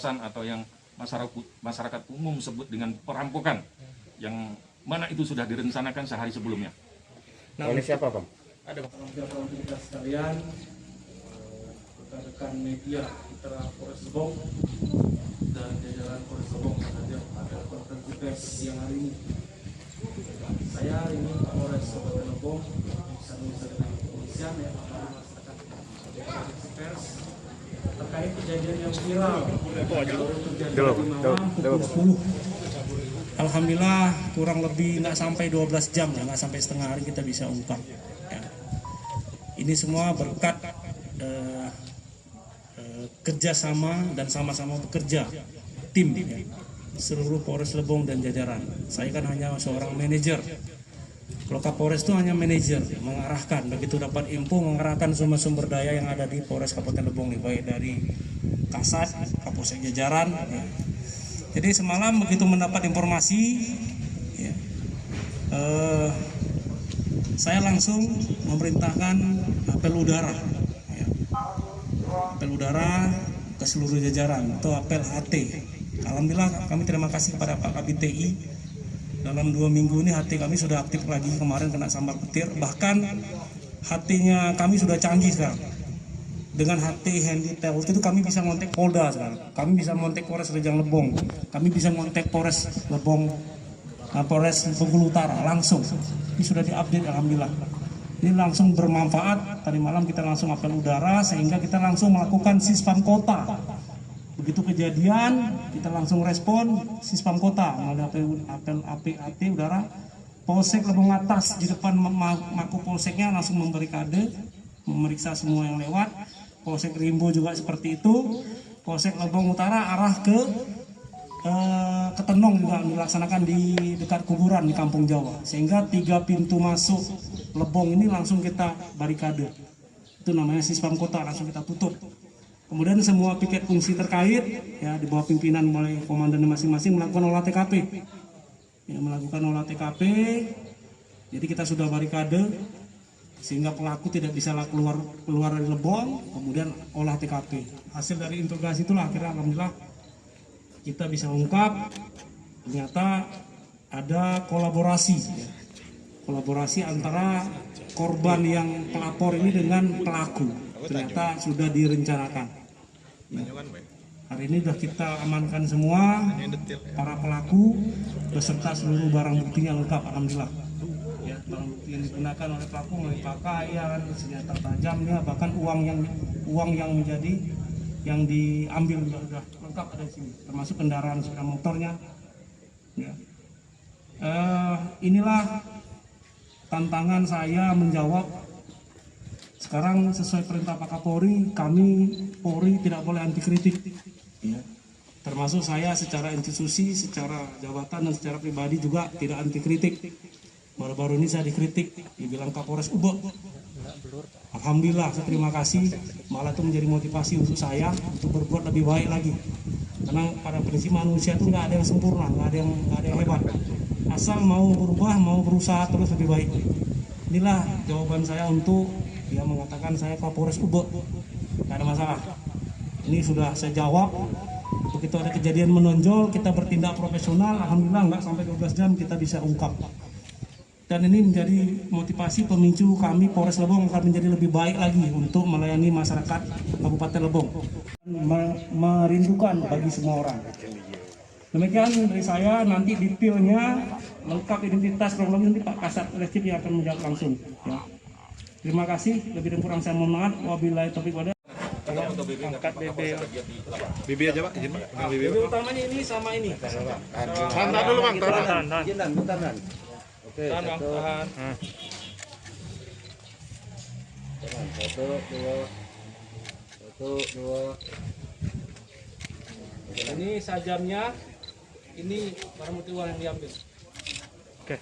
perampasan atau yang masyarakat umum sebut dengan perampokan, yang mana itu sudah direncanakan sehari sebelumnya. Nah, oleh siapa, Bang? Ada beberapa kita sekalian, rekan-rekan media Mitra Polres Lebong dan jajaran Polres Lebong ada konferensi pers siang hari ini. Saya hari ini Polres Kabupaten Lebong bisa dengan kepolisian ya, masyarakat konferensi pers terkait kejadian yang viral terjadi di malam pukul 10. Alhamdulillah kurang lebih nggak sampai 12 jam ya, nggak sampai setengah hari kita bisa ungkap. Ya. Ini semua berkat kerjasama dan sama-sama bekerja tim ya, seluruh Polres Lebong dan jajaran. Saya kan hanya seorang manajer. Kalau Kapolres itu hanya manajer, mengarahkan, begitu dapat info mengarahkan semua sumber daya yang ada di Polres Kabupaten Lebong, baik dari Kasat, Kapolsek jajaran. Ya. Jadi semalam begitu mendapat informasi, ya, saya langsung memerintahkan apel udara, ya, apel udara ke seluruh jajaran atau apel HT. Alhamdulillah kami terima kasih kepada Pak Kabid TI. Dalam 2 minggu ini HT kami sudah aktif lagi, kemarin kena sambar petir, bahkan HT-nya kami sudah canggih sekarang. Dengan HT handy tel itu kami bisa ngontek Polda sekarang, kami bisa ngontek Polres Rejang Lebong, kami bisa ngontek Polres Lebong, Polres Bengkulu Utara langsung. Ini sudah diupdate alhamdulillah. Ini langsung bermanfaat. Tadi malam kita langsung apel udara sehingga kita langsung melakukan sispam kota. Begitu kejadian kita langsung respon sispam kota melalui apel APAT udara. Polsek Lebong Atas di depan Mako Polseknya langsung memberi kade, memeriksa semua yang lewat. Polsek Rimbo juga seperti itu. Polsek Lebong Utara arah ke Ketenong juga dilaksanakan di dekat kuburan di Kampung Jawa, sehingga 3 pintu masuk Lebong ini langsung kita barikade. Itu namanya sispam kota, langsung kita tutup. Kemudian semua piket fungsi terkait ya di bawah pimpinan mulai komandan masing-masing melakukan olah TKP. Ya, melakukan olah TKP. Jadi kita sudah barikade sehingga pelaku tidak bisa keluar dari Lebong, kemudian olah TKP. Hasil dari interogasi itulah akhirnya alhamdulillah kita bisa ungkap ternyata ada kolaborasi ya. Kolaborasi antara korban yang pelapor ini dengan pelaku, ternyata sudah direncanakan ya. Hari ini sudah kita amankan semua para pelaku beserta seluruh barang buktinya lengkap alhamdulillah ya. Barang bukti yang digunakan oleh pelaku mulai pakaian, senjata tajamnya, bahkan uang yang menjadi yang diambil sudah lengkap ada di sini, termasuk kendaraan sepeda motornya. Ya. Inilah tantangan saya menjawab. Sekarang sesuai perintah Pak Kapolri, kami Polri tidak boleh anti kritik. Ya. Termasuk saya secara institusi, secara jabatan dan secara pribadi juga tidak anti kritik. Baru-baru ini saya dikritik, dibilang Kapolres Ubek. Alhamdulillah, saya terima kasih. Malah itu menjadi motivasi untuk saya untuk berbuat lebih baik lagi. Karena pada prinsip manusia itu nggak ada yang sempurna, nggak ada yang hebat. Asal mau berubah, mau berusaha terus lebih baik. Inilah jawaban saya untuk dia mengatakan saya Kapolres Ubek. Nggak ada masalah. Ini sudah saya jawab. Begitu ada kejadian menonjol, kita bertindak profesional. Alhamdulillah nggak sampai 12 jam kita bisa ungkap. Dan ini menjadi motivasi pemicu kami Polres Lebong akan menjadi lebih baik lagi untuk melayani masyarakat Kabupaten Lebong. Merindukan bagi semua orang. Demikian dari saya, nanti detailnya lengkap identitas kurang lebih nanti Pak Kasat Reskrim yang akan menjawab langsung. Ya. Terima kasih, lebih dan kurang saya mohon maaf. Wabillahi taufiq wal hidayah. Angkat BB aja Pak, izin Pak. BB utamanya ini sama ini. Tahan dulu Bang, tahan. Oke, Tahan Bang, tahan. Satu, dua. Ini sajamnya, ini barang bukti uang yang diambil. Oke.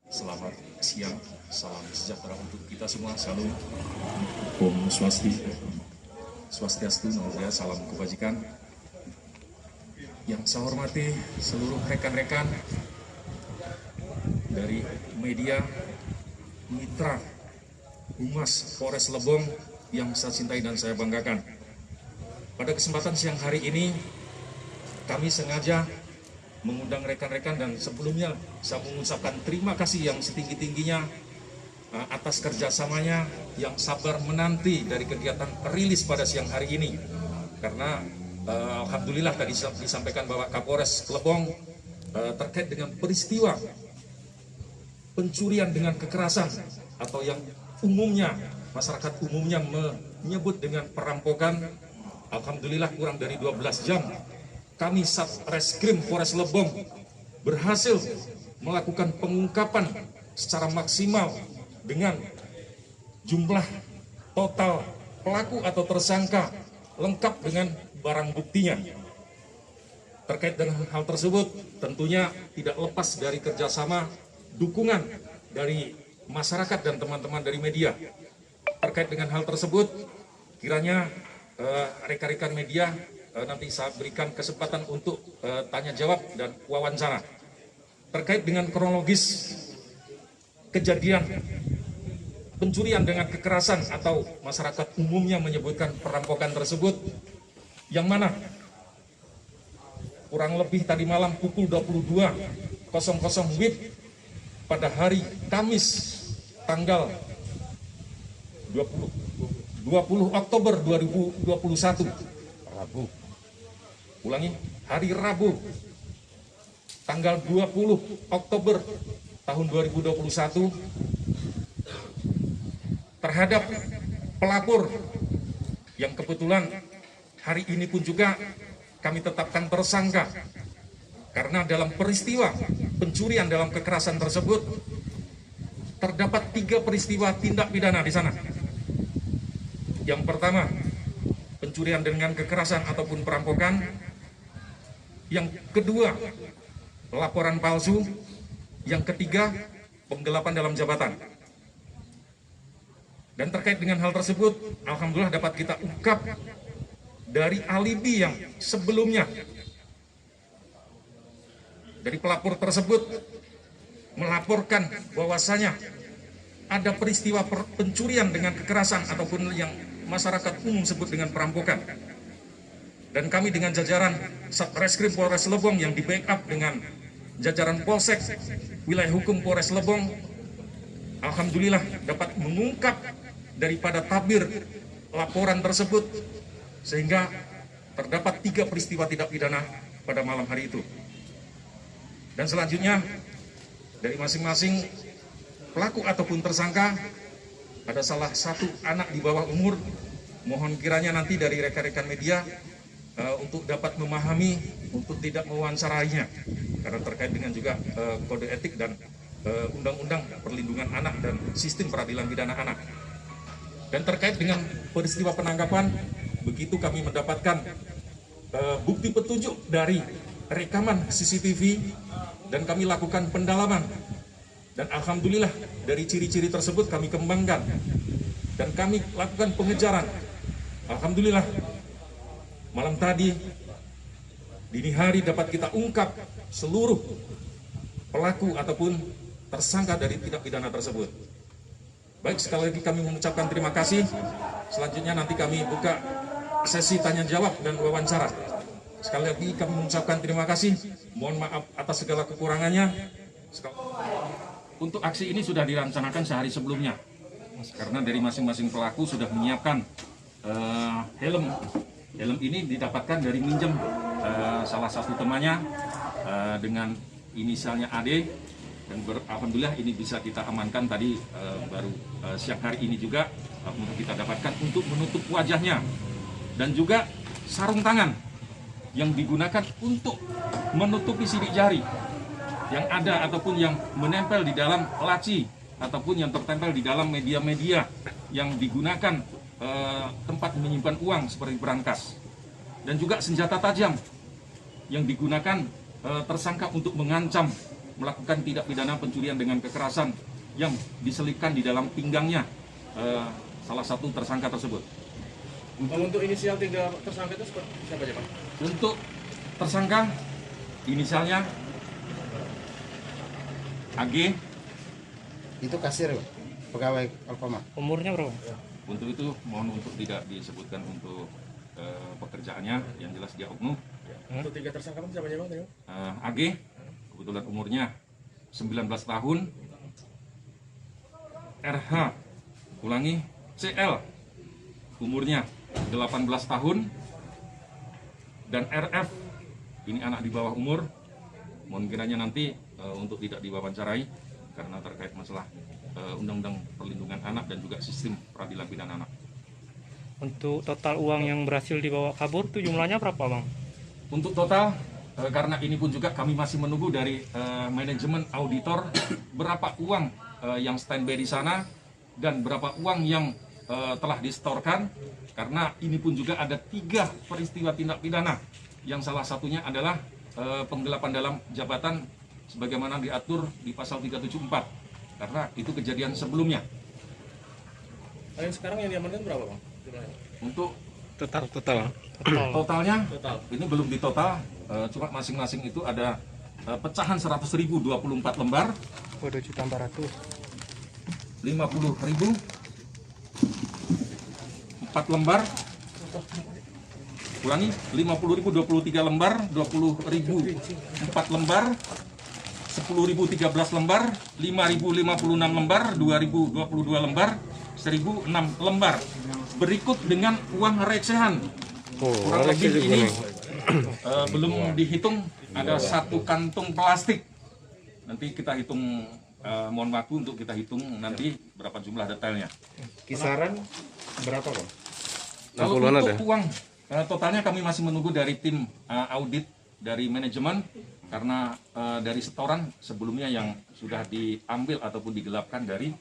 Selamat siang, salam sejahtera untuk kita semua. Salam Om Swastiastu, nama saya salam kebajikan. Yang saya hormati seluruh rekan-rekan dari media, mitra, Humas Polres Lebong yang saya cintai dan saya banggakan. pada kesempatan siang hari ini kami sengaja mengundang rekan-rekan dan sebelumnya saya mengucapkan terima kasih yang setinggi-tingginya atas kerjasamanya yang sabar menanti dari kegiatan rilis pada siang hari ini. Karena alhamdulillah tadi disampaikan bahwa Kapolres Lebong terkait dengan peristiwa pencurian dengan kekerasan atau yang umumnya masyarakat umumnya menyebut dengan perampokan, alhamdulillah kurang dari 12 jam kami Satreskrim Polres Lebong berhasil melakukan pengungkapan secara maksimal dengan jumlah total pelaku atau tersangka lengkap dengan barang buktinya. Terkait dengan hal tersebut tentunya tidak lepas dari kerjasama dukungan dari masyarakat dan teman-teman dari media. Terkait dengan hal tersebut kiranya rekan-rekan media nanti saya berikan kesempatan untuk tanya jawab dan wawancara. Terkait dengan kronologis kejadian pencurian dengan kekerasan atau masyarakat umumnya menyebutkan perampokan tersebut, yang mana kurang lebih tadi malam pukul 22.00 WIB pada hari Kamis tanggal 20 Oktober 2021 Rabu. Ulangi, hari Rabu tanggal 20 Oktober tahun 2021 terhadap pelapor yang kebetulan hari ini pun juga kami tetapkan tersangka karena dalam peristiwa pencurian dalam kekerasan tersebut terdapat 3 peristiwa tindak pidana di sana. Yang pertama, pencurian dengan kekerasan ataupun perampokan. Yang kedua, laporan palsu. Yang ketiga, penggelapan dalam jabatan. Dan terkait dengan hal tersebut, alhamdulillah dapat kita ungkap dari alibi yang sebelumnya. Dari pelapor tersebut melaporkan bahwasanya ada peristiwa pencurian dengan kekerasan ataupun yang masyarakat umum sebut dengan perampokan. Dan kami dengan jajaran Satreskrim Polres Lebong yang di-backup dengan jajaran Polsek Wilayah Hukum Polres Lebong, alhamdulillah dapat mengungkap daripada tabir laporan tersebut sehingga terdapat 3 peristiwa tindak pidana pada malam hari itu. Dan selanjutnya dari masing-masing pelaku ataupun tersangka ada salah satu anak di bawah umur. Mohon kiranya nanti dari rekan-rekan media untuk dapat memahami, untuk tidak mewawancarainya karena terkait dengan juga kode etik dan undang-undang perlindungan anak dan sistem peradilan pidana anak. Dan terkait dengan peristiwa penangkapan, begitu kami mendapatkan bukti petunjuk dari rekaman CCTV dan kami lakukan pendalaman. Dan alhamdulillah dari ciri-ciri tersebut kami kembangkan dan kami lakukan pengejaran. Alhamdulillah malam tadi dini hari dapat kita ungkap seluruh pelaku ataupun tersangka dari tindak pidana tersebut. Baik, sekali lagi kami mengucapkan terima kasih. Selanjutnya nanti kami buka sesi tanya jawab dan wawancara. Sekali lagi kami mengucapkan terima kasih. Mohon maaf atas segala kekurangannya. Untuk aksi ini sudah direncanakan sehari sebelumnya, karena dari masing-masing pelaku sudah menyiapkan helm. Helm ini didapatkan dari minjem salah satu temannya dengan inisialnya AD, dan alhamdulillah ini bisa kita amankan tadi baru siang hari ini juga untuk kita dapatkan untuk menutup wajahnya, dan juga sarung tangan yang digunakan untuk menutupi sidik jari yang ada ataupun yang menempel di dalam laci ataupun yang tertempel di dalam media-media yang digunakan tempat menyimpan uang seperti brankas, dan juga senjata tajam yang digunakan tersangka untuk mengancam melakukan tindak pidana pencurian dengan kekerasan yang diselipkan di dalam pinggangnya salah satu tersangka tersebut. Untuk inisial 3 tersangka itu siapa aja, Pak? Untuk tersangka inisialnya AG. Itu kasir, Pak? Pegawai Alfamart. Umurnya berapa? Untuk itu mohon untuk tidak disebutkan untuk pekerjaannya, yang jelas dia oknum. Untuk 3 tersangka siapa aja bang? AG, kebetulan umurnya 19 tahun. RH, ulangi, CL, umurnya 18 tahun. Dan RF, ini anak di bawah umur. Mohon kiranya nanti untuk tidak diwawancarai karena terkait masalah Undang-Undang Perlindungan Anak dan juga sistem peradilan pidana anak. Untuk total uang yang berhasil dibawa kabur itu jumlahnya berapa bang? Untuk total, karena ini pun juga kami masih menunggu dari manajemen auditor berapa uang yang standby di sana dan berapa uang yang telah disetorkan, karena ini pun juga ada 3 peristiwa tindak pidana yang salah satunya adalah penggelapan dalam jabatan sebagaimana diatur di pasal 374, karena itu kejadian sebelumnya. Yang sekarang yang diamankan berapa bang? Untuk Total. totalnya, Total. ini belum ditotal, cuma masing-masing itu ada pecahan 100.000 24 lembar, Waduh, 1.400. 50.000 4 lembar, ulangi, 50.000 23 lembar, 20.000 4 lembar, 10.000 13 lembar, 5.056 lembar, 2.022 lembar, 1.006 lembar. Berikut dengan uang recehan. Kurang lebih ini belum dihitung, ada 1 kantung plastik. Nanti kita hitung, mohon waktu untuk kita hitung nanti berapa jumlah detailnya. Kisaran berapa bang? Kalau untuk uang totalnya kami masih menunggu dari tim audit dari manajemen, karena dari setoran sebelumnya yang sudah diambil ataupun digelapkan dari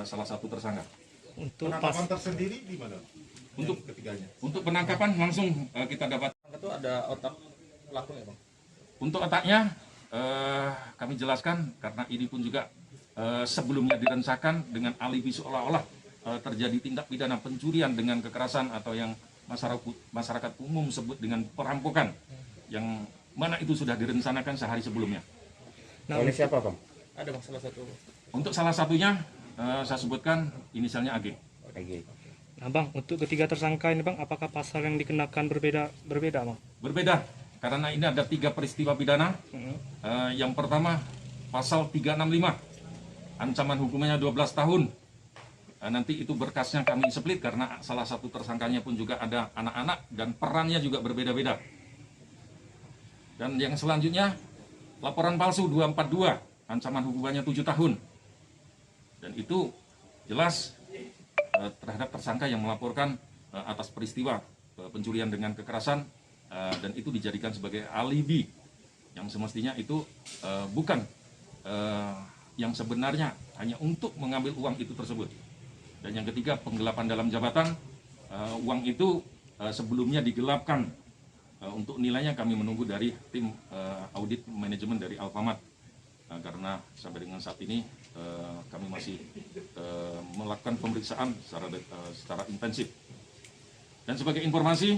salah satu tersangka. Untuk Penangkapan tersendiri di mana? Untuk Ketiganya. untuk penangkapan langsung kita dapat. Itu ada otak pelakunya bang? Untuk otaknya kami jelaskan karena ini pun juga sebelumnya direncanakan dengan alibi seolah-olah terjadi tindak pidana pencurian dengan kekerasan atau yang masyarakat umum sebut dengan perampokan, yang mana itu sudah direncanakan sehari sebelumnya. Oleh siapa bang? Ada bang salah satu. Untuk salah satunya saya sebutkan inisialnya AG. Oke. Nah bang, untuk ketiga tersangka ini bang, apakah pasal yang dikenakan berbeda bang? Berbeda karena ini ada 3 peristiwa pidana. Yang pertama pasal 365, ancaman hukumannya 12 tahun. Nanti itu berkasnya kami split karena salah satu tersangkanya pun juga ada anak-anak dan perannya juga berbeda-beda. Dan yang selanjutnya laporan palsu 242, ancaman hukumannya 7 tahun. Dan itu jelas terhadap tersangka yang melaporkan atas peristiwa pencurian dengan kekerasan, dan itu dijadikan sebagai alibi yang semestinya itu bukan yang sebenarnya, hanya untuk mengambil uang itu tersebut. Dan yang ketiga penggelapan dalam jabatan, uang itu sebelumnya digelapkan. Untuk nilainya kami menunggu dari tim audit manajemen dari Alfamart, karena sampai dengan saat ini kami masih melakukan pemeriksaan secara intensif. Dan sebagai informasi,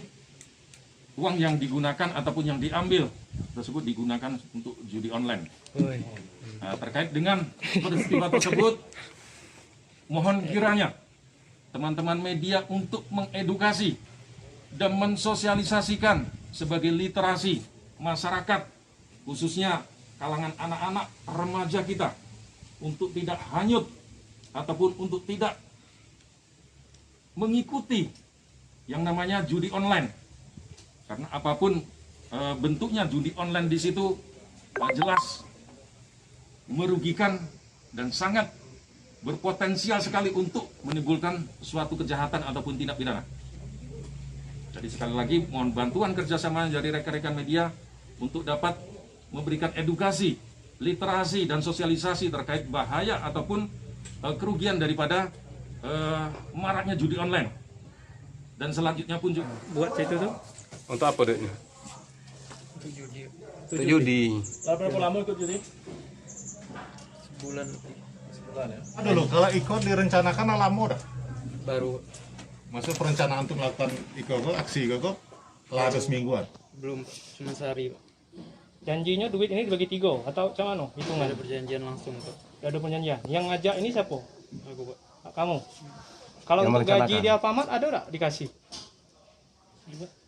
uang yang digunakan ataupun yang diambil tersebut digunakan untuk judi online. Terkait dengan peristiwa tersebut, mohon kiranya teman-teman media untuk mengedukasi dan mensosialisasikan sebagai literasi masyarakat, khususnya kalangan anak-anak remaja kita, untuk tidak hanyut ataupun untuk tidak mengikuti yang namanya judi online. Karena apapun bentuknya judi online di situ jelas merugikan dan sangat berpotensial sekali untuk menimbulkan suatu kejahatan ataupun tindak pidana. Jadi sekali lagi mohon bantuan kerjasama dari rekan-rekan media untuk dapat memberikan edukasi, literasi dan sosialisasi terkait bahaya ataupun kerugian daripada maraknya judi online. Dan selanjutnya pun juga Buat itu tuh? Untuk apa duitnya? Untuk judi. Berapa lama ikut judi? Sebulan Ya. Aduh loh, kalau ikut direncanakan lama dah. baru, Maksud perencanaan untuk melakukan aksi ikut lah ada semingguan. belum, cuma sehari. Janjinya duit ini dibagi 3 atau macam mana? Hitungan. Ada perjanjian langsung tuh. Ada perjanjian. Yang ngajak ini siapa? Aku Pak. Kamu. Kalau Yang untuk gaji merencanakan. di Alfamart ada nggak dikasih?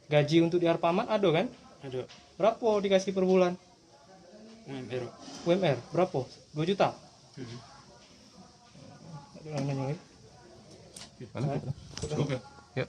Gaji untuk di Harpamat ada kan? Ada Berapa dikasih per bulan? UMR. UMR berapa? 2 juta. Ada orang nanya lagi? Mana? Cukup ya? Ya.